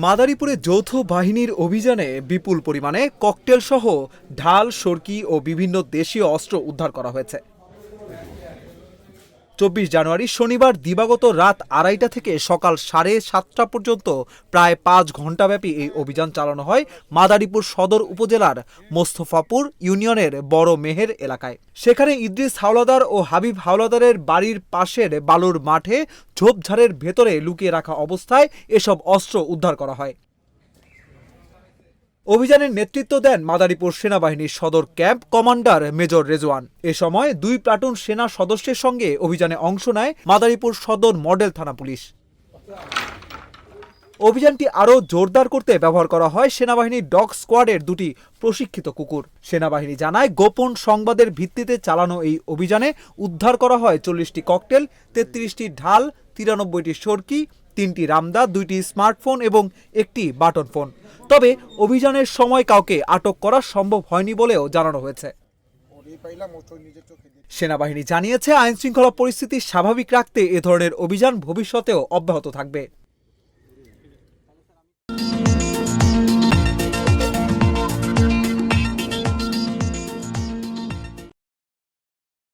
মাদারীপুরে যৌথ বাহিনীর অভিযানে বিপুল পরিমাণে ককটেল সহ ঢাল, সরকি ও বিভিন্ন দেশীয় অস্ত্র উদ্ধার করা হয়েছে। 24 জানুয়ারি শনিবার দিবাগত রাত 2:30 থেকে সকাল 7:30 পর্যন্ত প্রায় 5 ঘণ্টাব্যাপী এই অভিযান চালানো হয় মাদারীপুর সদর উপজেলার মোস্তফাপুর ইউনিয়নের বড় মেহের এলাকায়। সেখানে ইদ্রিস হাওলাদার ও হাবিব হাওলাদারের বাড়ির পাশের বালুর মাঠে ঝোপঝাড়ের ভেতরে লুকিয়ে রাখা অবস্থায় এসব অস্ত্র উদ্ধার করা হয়। অভিযানের নেতৃত্ব দেন মাদারীপুর সেনাবাহিনীর সদর ক্যাম্প কমান্ডার মেজর রেজওয়ান। এ সময় 2 প্লাটুন সেনা সদস্যের সঙ্গে অভিযানে অংশ নেয় মাদারীপুর সদর মডেল থানা পুলিশ। অভিযানটি আরও জোরদার করতে ব্যবহার করা হয় সেনাবাহিনীর ডগ স্কোয়াডের 2টি প্রশিক্ষিত কুকুর। সেনাবাহিনী জানায়, গোপন সংবাদের ভিত্তিতে চালানো এই অভিযানে উদ্ধার করা হয় 40টি ককটেল, 33টি ঢাল, 93টি সরকি, 3টি রামদা, 2টি স্মার্টফোন এবং 1টি বাটন ফোন। তবে অভিযানের সময় কাউকে আটক করা সম্ভব হয়নি বলেও জানানো হয়েছে। সেনাবাহিনী জানিয়েছে, আইনশৃঙ্খলা পরিস্থিতি স্বাভাবিক রাখতে এ ধরনের অভিযান ভবিষ্যতেও অব্যাহত থাকবে।